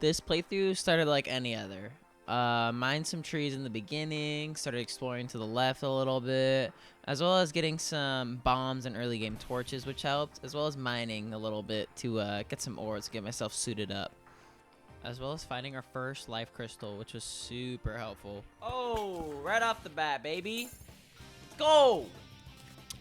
This playthrough started like any other. Mined some trees in the beginning, started exploring to the left a little bit, as well as getting some bombs and early game torches, which helped, as well as mining a little bit to get some ores to get myself suited up, as well as finding our first life crystal, which was super helpful. Oh, right off the bat, baby. Let's go!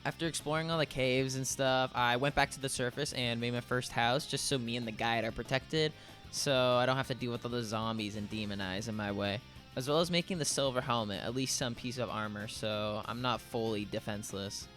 After exploring all the caves and stuff, I went back to the surface and made my first house just so me and the guide are protected, so I don't have to deal with all the zombies and demon eyes in my way, as well as making the silver helmet, at least some piece of armor, so I'm not fully defenseless.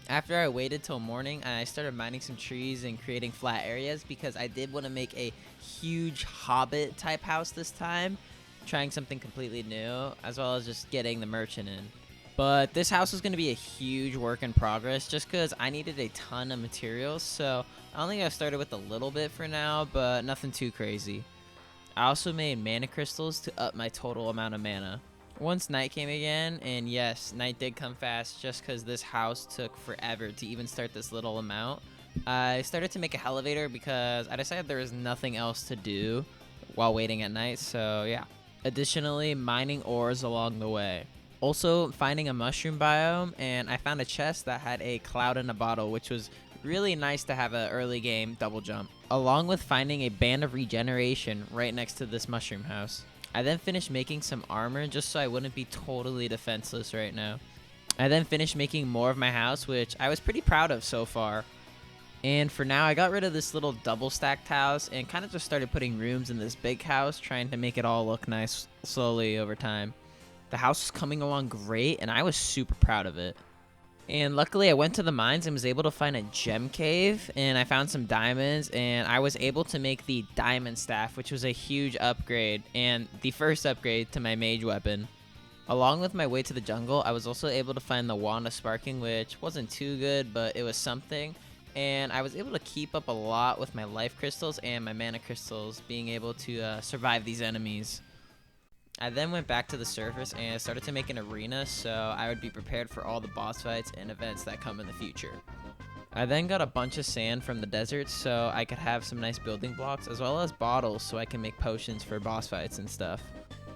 After I waited till morning, I started mining some trees and creating flat areas because I did want to make a huge hobbit type house this time, trying something completely new, as well as just getting the merchant in. But this house was going to be a huge work in progress just because I needed a ton of materials, so I only got started with a little bit for now, but nothing too crazy. I also made mana crystals to up my total amount of mana. Once night came again, and yes, night did come fast just because this house took forever to even start this little amount, I started to make a elevator because I decided there was nothing else to do while waiting at night, so yeah. Additionally, mining ores along the way. Also finding a mushroom biome, and I found a chest that had a cloud in a bottle, which was really nice to have an early game double jump, along with finding a band of regeneration right next to this mushroom house. I then finished making some armor just so I wouldn't be totally defenseless right now. I then finished making more of my house, which I was pretty proud of so far. And for now, I got rid of this little double stacked house and kind of just started putting rooms in this big house, trying to make it all look nice slowly over time. The house was coming along great, and I was super proud of it. And luckily, I went to the mines and was able to find a gem cave, and I found some diamonds, and I was able to make the diamond staff, which was a huge upgrade, and the first upgrade to my mage weapon. Along with my way to the jungle, I was also able to find the wand of sparking, which wasn't too good, but it was something. And I was able to keep up a lot with my life crystals and my mana crystals, being able to survive these enemies. I then went back to the surface and started to make an arena so I would be prepared for all the boss fights and events that come in the future. I then got a bunch of sand from the desert so I could have some nice building blocks, as well as bottles so I can make potions for boss fights and stuff.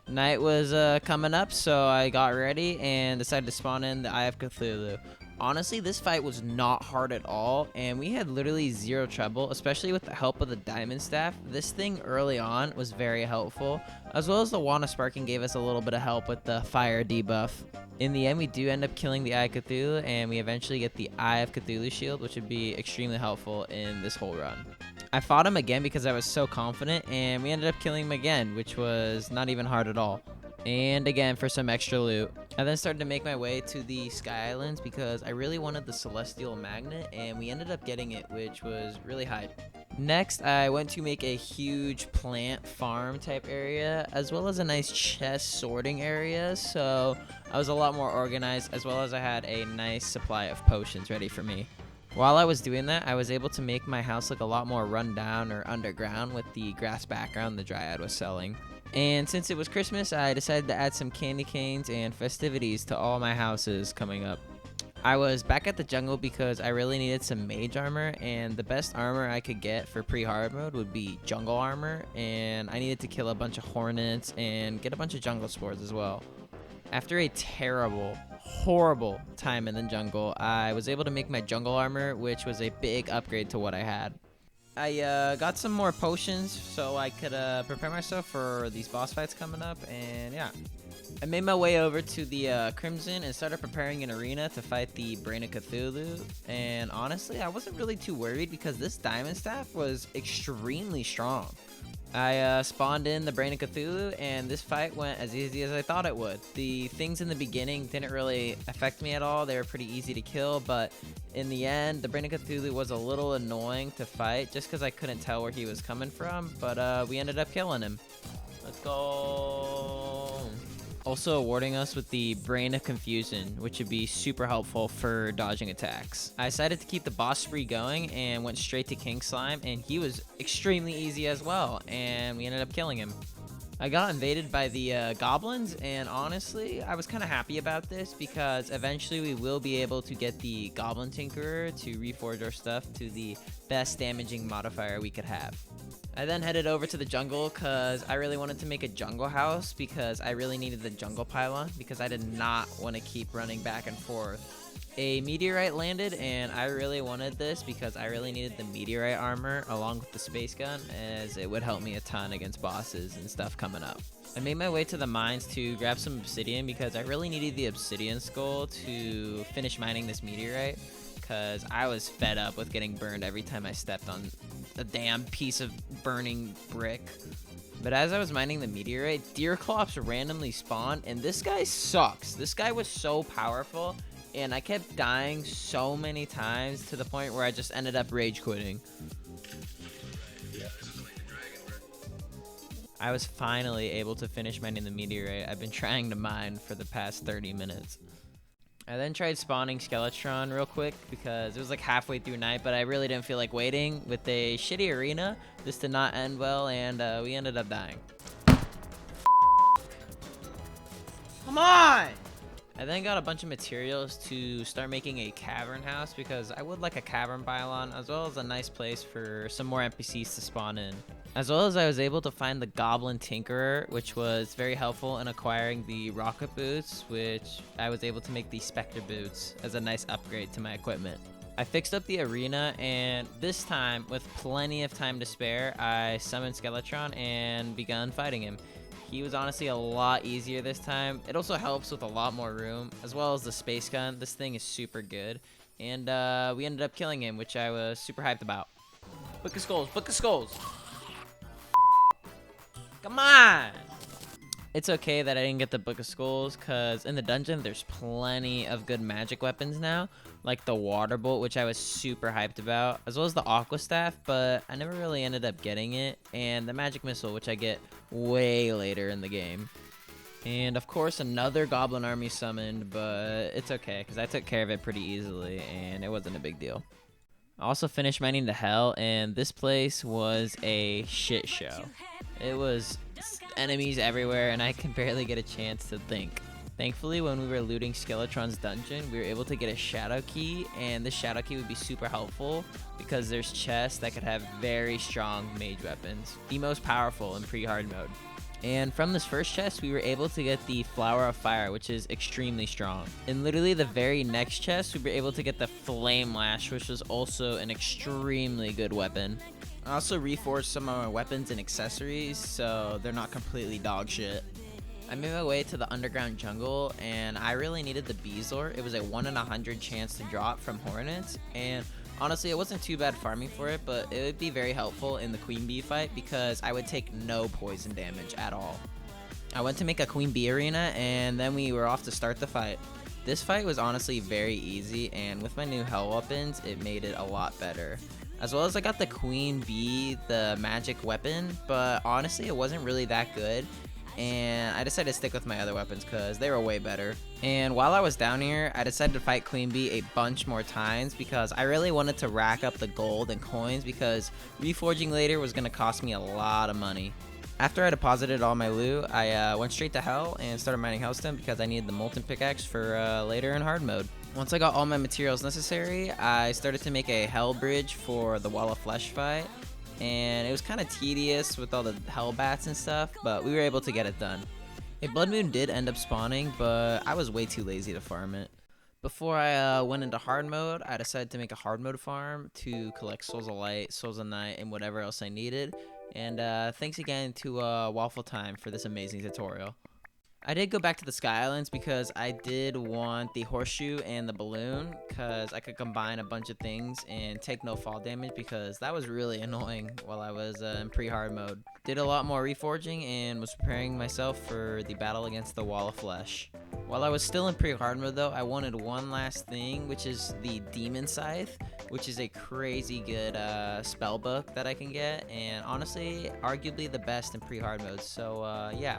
Night was coming up, so I got ready and decided to spawn in the Eye of Cthulhu. Honestly, this fight was not hard at all, and we had literally zero trouble, especially with the help of the diamond staff. This thing early on was very helpful, as well as the wand of sparking gave us a little bit of help with the fire debuff. In the end, we do end up killing the Eye of Cthulhu, and we eventually get the Eye of Cthulhu shield, which would be extremely helpful in this whole run. I fought him again because I was so confident, and we ended up killing him again, which was not even hard at all. And again for some extra loot. I then started to make my way to the Sky Islands because I really wanted the Celestial Magnet, and we ended up getting it, which was really hype. Next, I went to make a huge plant farm type area, as well as a nice chest sorting area, so I was a lot more organized, as well as I had a nice supply of potions ready for me. While I was doing that, I was able to make my house look a lot more run down or underground with the grass background the Dryad was selling. And since it was Christmas, I decided to add some candy canes and festivities to all my houses coming up. I was back at the jungle because I really needed some mage armor, and the best armor I could get for pre-hard mode would be jungle armor, and I needed to kill a bunch of hornets and get a bunch of jungle spores as well. After a terrible, horrible time in the jungle, I was able to make my jungle armor, which was a big upgrade to what I had. I got some more potions so I could prepare myself for these boss fights coming up, and yeah. I made my way over to the Crimson and started preparing an arena to fight the Brain of Cthulhu, and honestly, I wasn't really too worried because this diamond staff was extremely strong. I spawned in the Brain of Cthulhu, and this fight went as easy as I thought it would. The things in the beginning didn't really affect me at all. They were pretty easy to kill, but in the end, the Brain of Cthulhu was a little annoying to fight just because I couldn't tell where he was coming from, but we ended up killing him. Let's go. Also awarding us with the Brain of Confusion, which would be super helpful for dodging attacks. I decided to keep the boss spree going and went straight to King Slime, and he was extremely easy as well, and we ended up killing him. I got invaded by the goblins, and honestly, I was kind of happy about this because eventually we will be able to get the Goblin Tinkerer to reforge our stuff to the best damaging modifier we could have. I then headed over to the jungle because I really wanted to make a jungle house because I really needed the jungle pylon because I did not want to keep running back and forth. A meteorite landed and I really wanted this because I really needed the meteorite armor along with the space gun, as it would help me a ton against bosses and stuff coming up. I made my way to the mines to grab some obsidian because I really needed the obsidian skull to finish mining this meteorite, because I was fed up with getting burned every time I stepped on a damn piece of burning brick. But as I was mining the meteorite, Deerclops randomly spawned, and this guy sucks. This guy was so powerful, and I kept dying so many times to the point where I just ended up rage quitting. I was finally able to finish mining the meteorite I've been trying to mine for the past 30 minutes. I then tried spawning Skeletron real quick because it was like halfway through night, but I really didn't feel like waiting. With a shitty arena, this did not end well, and we ended up dying. Come on! I then got a bunch of materials to start making a cavern house because I would like a cavern pylon, as well as a nice place for some more NPCs to spawn in. As well as I was able to find the Goblin Tinkerer, which was very helpful in acquiring the rocket boots, which I was able to make the Spectre boots as a nice upgrade to my equipment. I fixed up the arena, and this time, with plenty of time to spare, I summoned Skeletron and begun fighting him. He was honestly a lot easier this time. It also helps with a lot more room, as well as the space gun. This thing is super good. And we ended up killing him, which I was super hyped about. Book of Skulls, Book of Skulls! Come on! It's okay that I didn't get the Book of Skulls, because in the dungeon there's plenty of good magic weapons now, like the Water Bolt, which I was super hyped about, as well as the Aqua Staff, but I never really ended up getting it, and the Magic Missile, which I get way later in the game. And of course another Goblin Army summoned, but it's okay, because I took care of it pretty easily, and it wasn't a big deal. I also finished mining the Hell, and this place was a shit show. It was enemies everywhere, and I could barely get a chance to think. Thankfully, when we were looting Skeletron's dungeon, we were able to get a shadow key, and this shadow key would be super helpful because there's chests that could have very strong mage weapons, the most powerful in pre-hard mode. And from this first chest, we were able to get the Flower of Fire, which is extremely strong. In literally the very next chest, we were able to get the Flame Lash, which was also an extremely good weapon. I also reforged some of my weapons and accessories, so they're not completely dog shit. I made my way to the underground jungle, and I really needed the Beezor. It was a 1 in 100 chance to drop from Hornets, and honestly, it wasn't too bad farming for it, but it would be very helpful in the Queen Bee fight because I would take no poison damage at all. I went to make a Queen Bee arena, and then we were off to start the fight. This fight was honestly very easy, and with my new Hell weapons, it made it a lot better. As well as I got the Queen Bee, the magic weapon, but honestly, it wasn't really that good. And I decided to stick with my other weapons because they were way better. And while I was down here, I decided to fight Queen Bee a bunch more times because I really wanted to rack up the gold and coins because reforging later was going to cost me a lot of money. After I deposited all my loot, I went straight to Hell and started mining Hellstone because I needed the Molten Pickaxe for later in hard mode. Once I got all my materials necessary, I started to make a Hell Bridge for the Wall of Flesh fight. And it was kind of tedious with all the hell bats and stuff, but we were able to get it done. A blood moon did end up spawning, but I was way too lazy to farm it. Before I went into hard mode, I decided to make a hard mode farm to collect Souls of Light, Souls of Night, and whatever else I needed. And thanks again to Waffle Time for this amazing tutorial. I did go back to the Sky Islands because I did want the horseshoe and the balloon because I could combine a bunch of things and take no fall damage because that was really annoying while I was in pre-hard mode. Did a lot more reforging and was preparing myself for the battle against the Wall of Flesh. While I was still in pre-hard mode though, I wanted one last thing, which is the Demon Scythe, which is a crazy good spell book that I can get, and honestly, arguably the best in pre-hard mode, so yeah.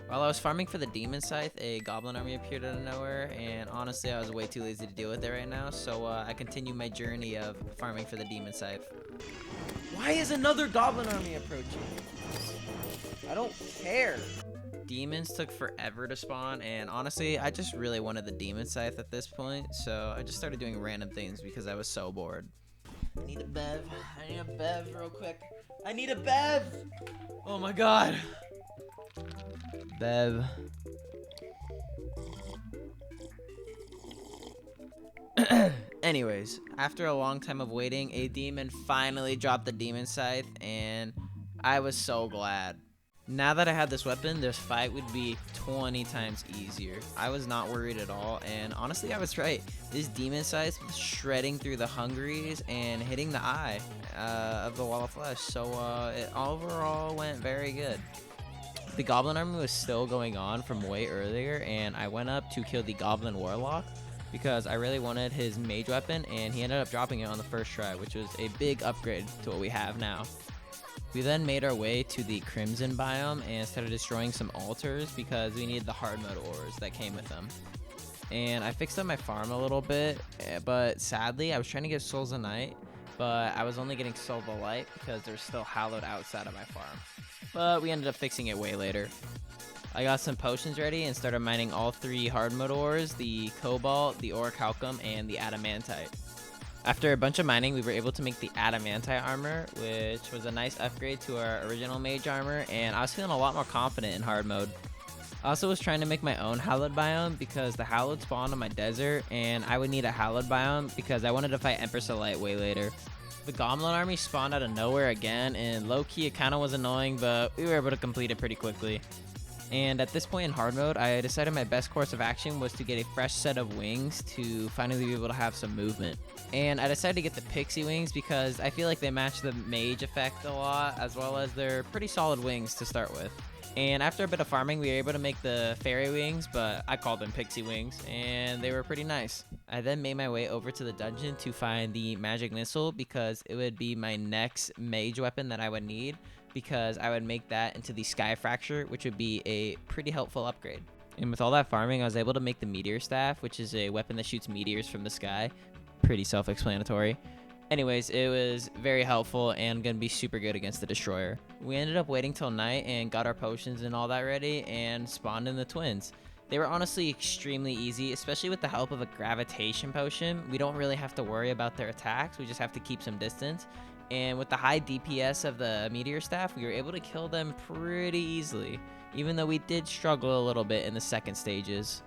While I was farming for the Demon Scythe, a Goblin Army appeared out of nowhere, and honestly, I was way too lazy to deal with it right now, so I continue my journey of farming for the Demon Scythe. Why is another Goblin Army approaching? I don't care. Demons took forever to spawn, and honestly, I just really wanted the Demon Scythe at this point, so I just started doing random things because I was so bored. I need a bev real quick. I need a Bev. Oh my god. Bev. Anyways, after a long time of waiting, a demon finally dropped the demon scythe, and I was so glad. Now that I had this weapon, this fight would be 20 times easier. I was not worried at all, and honestly, I was right. This demon scythe was shredding through the Hungries and hitting the eye of the wall of flesh, so it overall went very good. The goblin army was still going on from way earlier, and I went up to kill the goblin warlock because I really wanted his mage weapon, and he ended up dropping it on the first try, which was a big upgrade to what we have now. We then made our way to the Crimson biome and started destroying some altars because we needed the hard mode ores that came with them. And I fixed up my farm a little bit, but sadly I was trying to get Souls of Night, but I was only getting Soul of Light because there's still Hallowed outside of my farm. But we ended up fixing it way later. I got some potions ready and started mining all 3 hard mode ores, the Cobalt, the Orichalcum, and the Adamantite. After a bunch of mining, we were able to make the Adamantite armor, which was a nice upgrade to our original mage armor, and I was feeling a lot more confident in hard mode. I also was trying to make my own Hallowed biome because the Hallowed spawned on my desert, and I would need a Hallowed biome because I wanted to fight Empress of Light way later. The Goblin army spawned out of nowhere again, and low-key it kind of was annoying, but we were able to complete it pretty quickly. And at this point in hard mode, I decided my best course of action was to get a fresh set of wings to finally be able to have some movement. And I decided to get the pixie wings because I feel like they match the mage effect a lot, as well as they're pretty solid wings to start with. And after a bit of farming, we were able to make the fairy wings, but I called them pixie wings, and they were pretty nice. I then made my way over to the dungeon to find the magic missile because it would be my next mage weapon that I would need, because I would make that into the Sky Fracture, which would be a pretty helpful upgrade. And with all that farming, I was able to make the Meteor Staff, which is a weapon that shoots meteors from the sky. Pretty self-explanatory. Anyways, it was very helpful and gonna be super good against the Destroyer. We ended up waiting till night and got our potions and all that ready and spawned in the twins. They were honestly extremely easy, especially with the help of a gravitation potion. We don't really have to worry about their attacks, we just have to keep some distance. And with the high DPS of the Meteor Staff, we were able to kill them pretty easily, even though we did struggle a little bit in the second stages.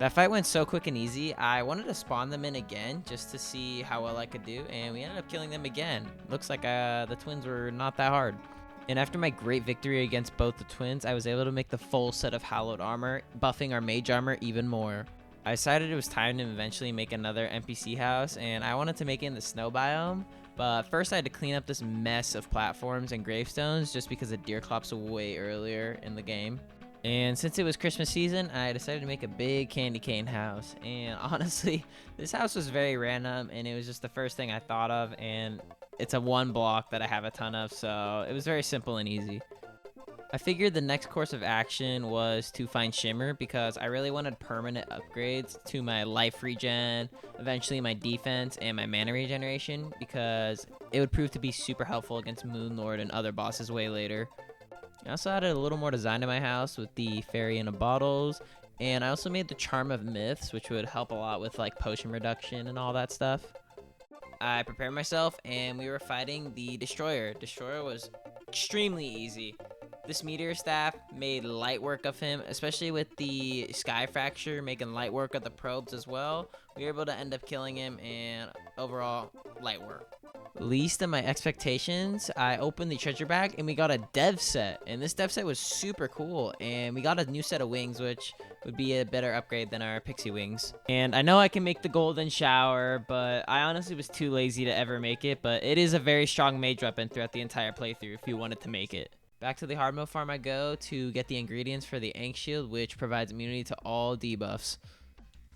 That fight went so quick and easy, I wanted to spawn them in again just to see how well I could do, and we ended up killing them again. Looks like the twins were not that hard. And after my great victory against both the twins, I was able to make the full set of Hallowed armor, buffing our mage armor even more. I decided it was time to eventually make another NPC house, and I wanted to make it in the snow biome. But first I had to clean up this mess of platforms and gravestones just because the Deerclops were way earlier in the game. And since it was Christmas season, I decided to make a big candy cane house. And honestly, this house was very random, and it was just the first thing I thought of, and it's a 1 block that I have a ton of, so it was very simple and easy. I figured the next course of action was to find Shimmer because I really wanted permanent upgrades to my life regen, eventually my defense, and my mana regeneration because it would prove to be super helpful against Moonlord and other bosses way later. I also added a little more design to my house with the Fairy in a Bottles, and I also made the Charm of Myths, which would help a lot with like potion reduction and all that stuff. I prepared myself, and we were fighting the Destroyer. Destroyer was extremely easy. This Meteor Staff made light work of him, especially with the Sky Fracture, making light work of the probes as well. We were able to end up killing him, and overall, light work. Least of my expectations, I opened the treasure bag, and we got a dev set. And this dev set was super cool, and we got a new set of wings, which would be a better upgrade than our pixie wings. And I know I can make the golden shower, but I honestly was too lazy to ever make it. But it is a very strong mage weapon throughout the entire playthrough if you wanted to make it. Back to the hard mode farm I go to get the ingredients for the Ankh Shield, which provides immunity to all debuffs.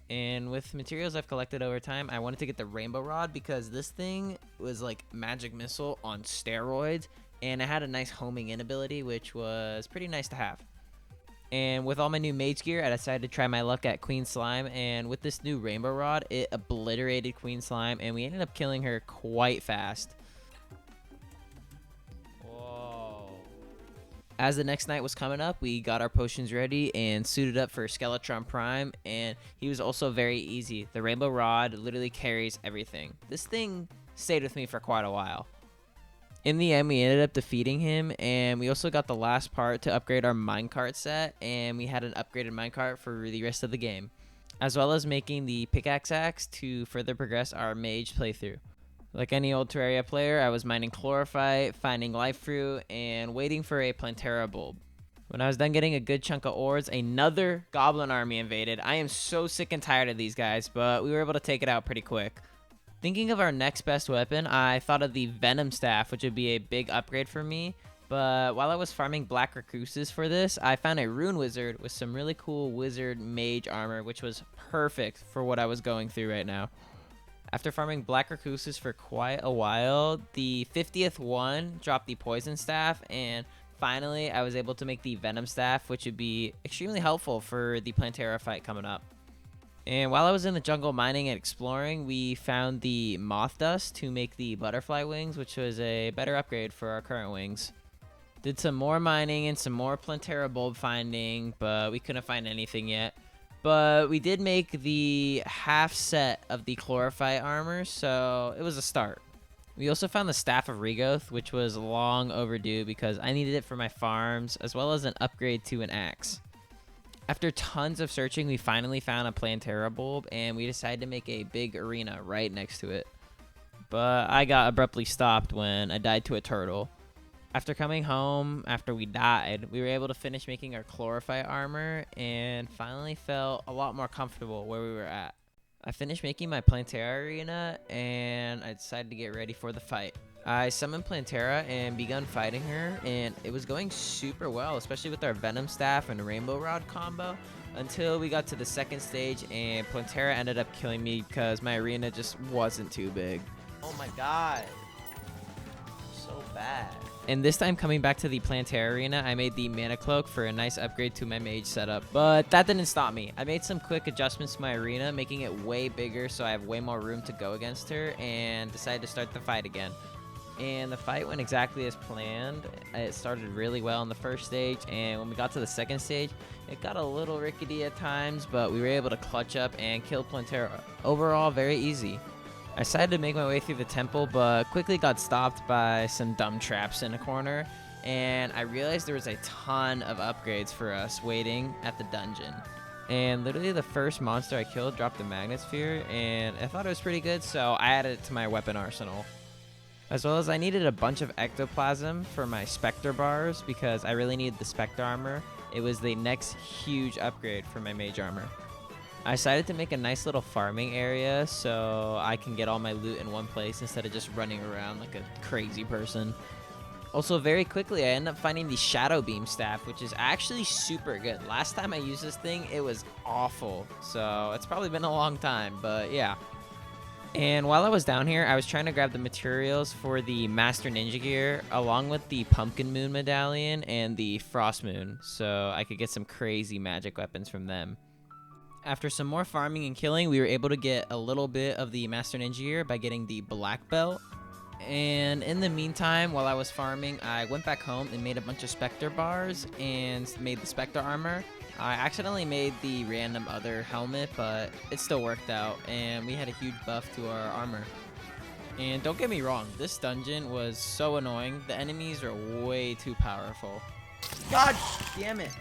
And with materials I've collected over time, I wanted to get the Rainbow Rod because this thing was like magic missile on steroids, and it had a nice homing in ability, which was pretty nice to have. And with all my new mage gear, I decided to try my luck at Queen Slime, and with this new Rainbow Rod, it obliterated Queen Slime, and we ended up killing her quite fast. As the next night was coming up, we got our potions ready and suited up for Skeletron Prime, and he was also very easy. The Rainbow Rod literally carries everything. This thing stayed with me for quite a while. In the end, we ended up defeating him, and we also got the last part to upgrade our minecart set, and we had an upgraded minecart for the rest of the game, as well as making the pickaxe axe to further progress our mage playthrough. Like any old Terraria player, I was mining chlorophyte, finding life fruit, and waiting for a Plantera bulb. When I was done getting a good chunk of ores, another goblin army invaded. I am so sick and tired of these guys, but we were able to take it out pretty quick. Thinking of our next best weapon, I thought of the Venom Staff, which would be a big upgrade for me. But while I was farming black recluses for this, I found a rune wizard with some really cool wizard mage armor, which was perfect for what I was going through right now. After farming black recluses for quite a while, the 50th one dropped the poison staff, and finally I was able to make the Venom Staff, which would be extremely helpful for the Plantera fight coming up. And while I was in the jungle mining and exploring, we found the moth dust to make the butterfly wings, which was a better upgrade for our current wings. Did some more mining and some more Plantera bulb finding, but we couldn't find anything yet. But we did make the half set of the chlorophyte armor, so it was a start. We also found the Staff of Regoth, which was long overdue because I needed it for my farms, as well as an upgrade to an axe. After tons of searching, we finally found a Plantera bulb, and we decided to make a big arena right next to it. But I got abruptly stopped when I died to a turtle. After coming home, after we died, we were able to finish making our chlorophyte armor, and finally felt a lot more comfortable where we were at. I finished making my Plantera arena, and I decided to get ready for the fight. I summoned Plantera and begun fighting her, and it was going super well, especially with our Venom Staff and Rainbow Rod combo, until we got to the second stage, and Plantera ended up killing me because my arena just wasn't too big. Oh my god. So bad. And this time, coming back to the Plantera arena, I made the mana cloak for a nice upgrade to my mage setup. But that didn't stop me. I made some quick adjustments to my arena, making it way bigger so I have way more room to go against her, and decided to start the fight again. And the fight went exactly as planned. It started really well in the first stage, and when we got to the second stage, it got a little rickety at times, but we were able to clutch up and kill Plantera. Overall, very easy. I decided to make my way through the temple, but quickly got stopped by some dumb traps in a corner, and I realized there was a ton of upgrades for us waiting at the dungeon. And literally the first monster I killed dropped the magnet sphere, and I thought it was pretty good, so I added it to my weapon arsenal. As well as I needed a bunch of ectoplasm for my Spectre bars because I really needed the Spectre armor. It was the next huge upgrade for my mage armor. I decided to make a nice little farming area so I can get all my loot in one place instead of just running around like a crazy person. Also, very quickly, I ended up finding the Shadow Beam Staff, which is actually super good. Last time I used this thing, it was awful. So it's probably been a long time, but yeah. And while I was down here, I was trying to grab the materials for the Master Ninja Gear, along with the Pumpkin Moon Medallion and the Frost Moon, so I could get some crazy magic weapons from them. After some more farming and killing, we were able to get a little bit of the Master Ninja Gear by getting the Black Belt. And in the meantime, while I was farming, I went back home and made a bunch of Spectre bars and made the Spectre armor. I accidentally made the random other helmet, but it still worked out, and we had a huge buff to our armor. And don't get me wrong, this dungeon was so annoying. The enemies are way too powerful. God damn it!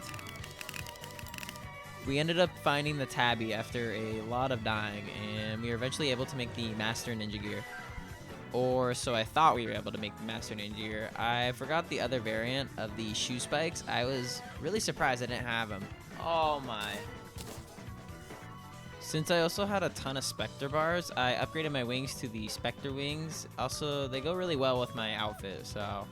We ended up finding the Tabby after a lot of dying, and we were eventually able to make the Master Ninja Gear. Or so I thought we were able to make the Master Ninja Gear. I forgot the other variant of the shoe spikes. I was really surprised I didn't have them. Oh my. Since I also had a ton of Spectre bars, I upgraded my wings to the Spectre wings. Also, they go really well with my outfit, so.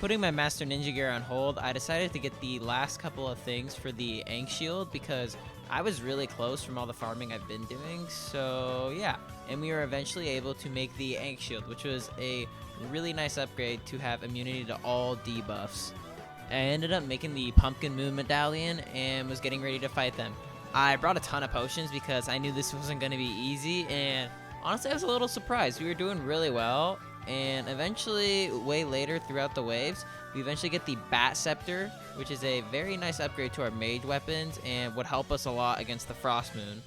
Putting my Master Ninja Gear on hold, I decided to get the last couple of things for the Ankh Shield because I was really close from all the farming I've been doing, so yeah. And we were eventually able to make the Ankh Shield, which was a really nice upgrade to have immunity to all debuffs. I ended up making the Pumpkin Moon Medallion and was getting ready to fight them. I brought a ton of potions because I knew this wasn't going to be easy, and honestly I was a little surprised. We were doing really well, and eventually, way later throughout the waves, we eventually get the Bat Scepter, which is a very nice upgrade to our mage weapons and would help us a lot against the Frost Moon.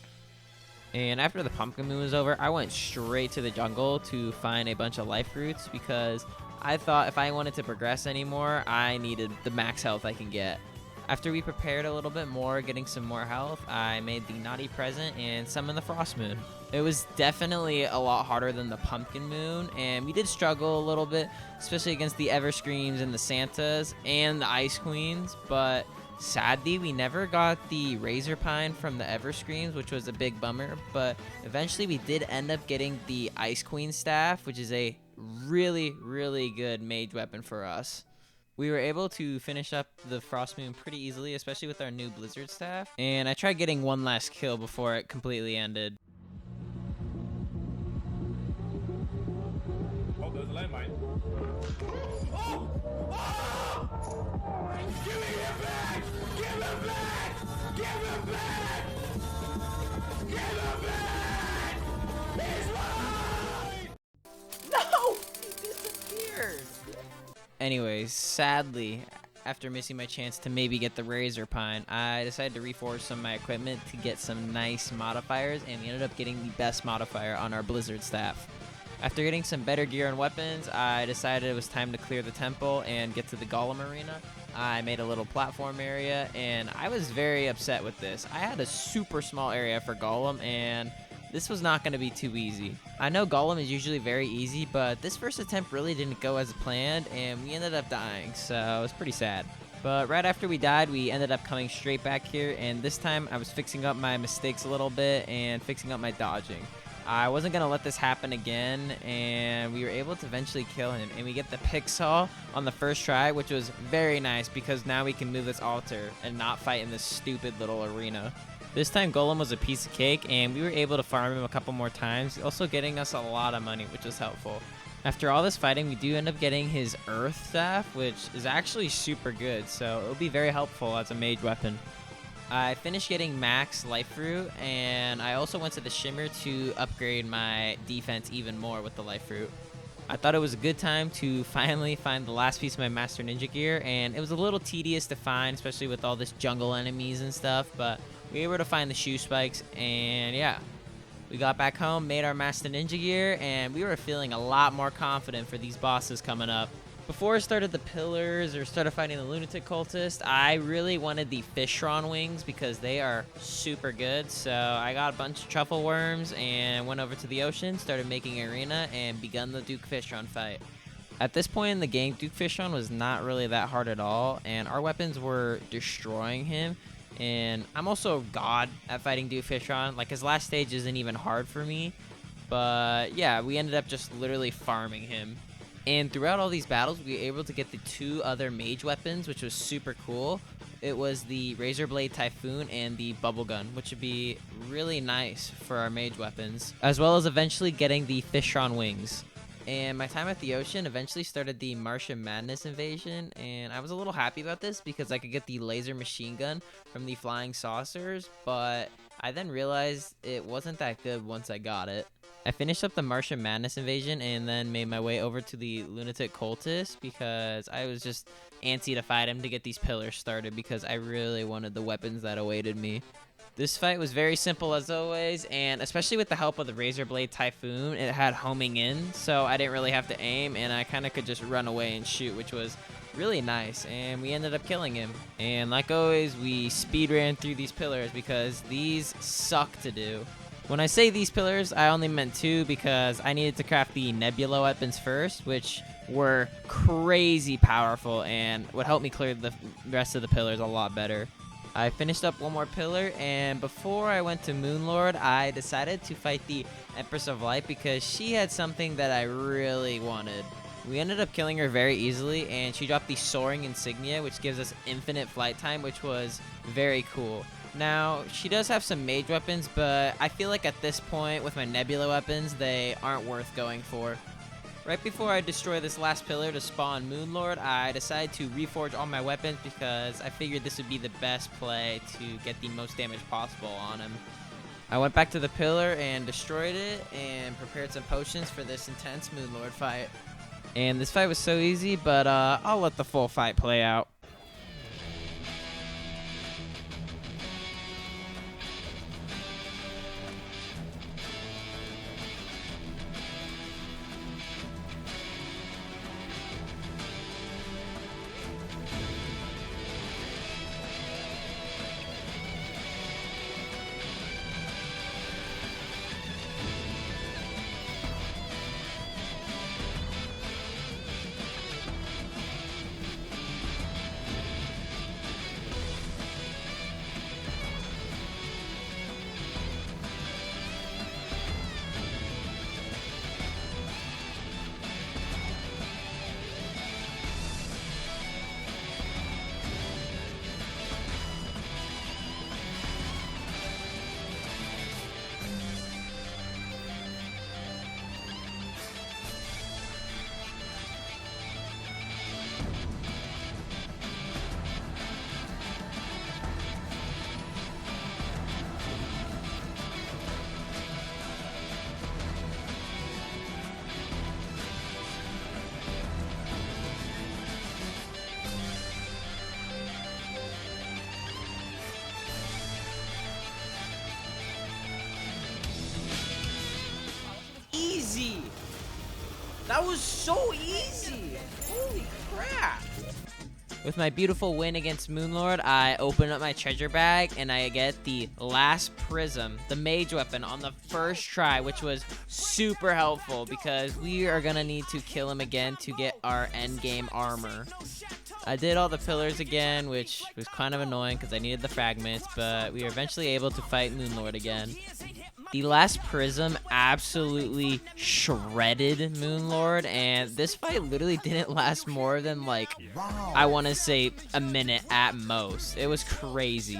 And after the Pumpkin Moon was over, I went straight to the jungle to find a bunch of life roots because I thought if I wanted to progress anymore, I needed the max health I can get. After we prepared a little bit more, getting some more health, I made the Naughty Present and summoned the Frost Moon. It was definitely a lot harder than the Pumpkin Moon, and we did struggle a little bit, especially against the Everscreams and the Santas and the Ice Queens, but sadly, we never got the Razor Pine from the Everscreams, which was a big bummer, but eventually we did end up getting the Ice Queen Staff, which is a really, really good mage weapon for us. We were able to finish up the Frost Moon pretty easily, especially with our new Blizzard Staff, and I tried getting one last kill before it completely ended. Oh, there's a landmine. Oh! Oh! Give me him back! Give him back! Give him back! Give him back! He's mine! No! He disappeared! Anyways, sadly, after missing my chance to maybe get the Razor Pine, I decided to reforge some of my equipment to get some nice modifiers, and we ended up getting the best modifier on our Blizzard Staff. After getting some better gear and weapons, I decided it was time to clear the temple and get to the Golem arena. I made a little platform area, and I was very upset with this. I had a super small area for Golem, and this was not going to be too easy. I know Golem is usually very easy, but this first attempt really didn't go as planned, and we ended up dying, so it was pretty sad. But right after we died, we ended up coming straight back here, and this time I was fixing up my mistakes a little bit and fixing up my dodging. I wasn't going to let this happen again, and we were able to eventually kill him, and we get the Pixel on the first try, which was very nice because now we can move this altar and not fight in this stupid little arena. This time Golem was a piece of cake, and we were able to farm him a couple more times, also getting us a lot of money, which was helpful. After all this fighting, we do end up getting his Earth Staff, which is actually super good, so it'll be very helpful as a mage weapon. I finished getting max Life Fruit, and I also went to the Shimmer to upgrade my defense even more with the Life Fruit. I thought it was a good time to finally find the last piece of my Master Ninja gear, and it was a little tedious to find, especially with all this jungle enemies and stuff, but we were able to find the shoe spikes, and yeah. We got back home, made our Master Ninja gear, and we were feeling a lot more confident for these bosses coming up. Before I started the pillars or started fighting the lunatic cultist, I really wanted the Fishron wings because they are super good. So I got a bunch of truffle worms and went over to the ocean, started making an arena, and begun the Duke Fishron fight. At this point in the game, Duke Fishron was not really that hard at all, and our weapons were destroying him. And I'm also god at fighting Duke Fishron. Like, his last stage isn't even hard for me. But yeah, we ended up just literally farming him. And throughout all these battles, we were able to get the two other mage weapons, which was super cool. It was the Razor Blade Typhoon and the Bubble Gun, which would be really nice for our mage weapons, as well as eventually getting the Fishron wings. And my time at the ocean eventually started the Martian Madness invasion, and I was a little happy about this because I could get the laser machine gun from the flying saucers, but I then realized it wasn't that good once I got it. I finished up the Martian Madness invasion and then made my way over to the Lunatic Cultist because I was just antsy to fight him to get these pillars started because I really wanted the weapons that awaited me. This fight was very simple as always, and especially with the help of the Razor Blade Typhoon, it had homing in, so I didn't really have to aim, and I kind of could just run away and shoot, which was really nice, and we ended up killing him. And like always, we speed ran through these pillars because these suck to do. When I say these pillars, I only meant two because I needed to craft the Nebula weapons first, which were crazy powerful and would help me clear the rest of the pillars a lot better. I finished up one more pillar, and before I went to Moonlord, I decided to fight the Empress of Light because she had something that I really wanted. We ended up killing her very easily, and she dropped the Soaring Insignia, which gives us infinite flight time, which was very cool. Now, she does have some mage weapons, but I feel like at this point, with my Nebula weapons, they aren't worth going for. Right before I destroy this last pillar to spawn Moonlord, I decided to reforge all my weapons because I figured this would be the best play to get the most damage possible on him. I went back to the pillar and destroyed it and prepared some potions for this intense Moonlord fight. And this fight was so easy, but I'll let the full fight play out. That was so easy. Holy crap. With my beautiful win against Moonlord, I open up my treasure bag and I get the last prism, the mage weapon, on the first try, which was super helpful because we are gonna need to kill him again to get our endgame armor. I did all the pillars again, which was kind of annoying because I needed the fragments, but we were eventually able to fight Moonlord again. The last prism absolutely shredded Moonlord, and this fight literally didn't last more than, like, I want to say a minute at most. It was crazy.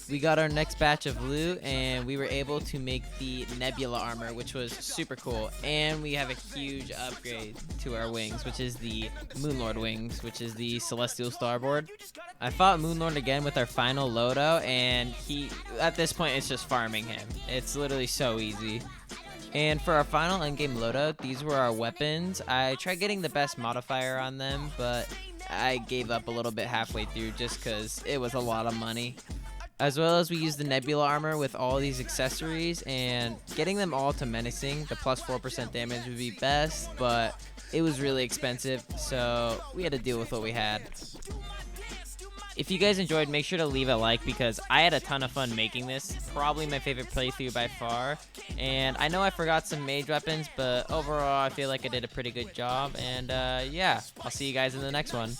We got our next batch of loot, and we were able to make the Nebula armor, which was super cool. And we have a huge upgrade to our wings, which is the Moonlord wings, which is the Celestial Starboard. I fought Moonlord again with our final loadout, and at this point, it's just farming him. It's literally so easy. And for our final endgame loadout, these were our weapons. I tried getting the best modifier on them, but I gave up a little bit halfway through just because it was a lot of money. As well as we used the Nebula armor with all these accessories, and getting them all to menacing, the plus 4% damage would be best, but it was really expensive, so we had to deal with what we had. If you guys enjoyed, make sure to leave a like because I had a ton of fun making this. Probably my favorite playthrough by far. And I know I forgot some mage weapons, but overall I feel like I did a pretty good job. And yeah, I'll see you guys in the next one.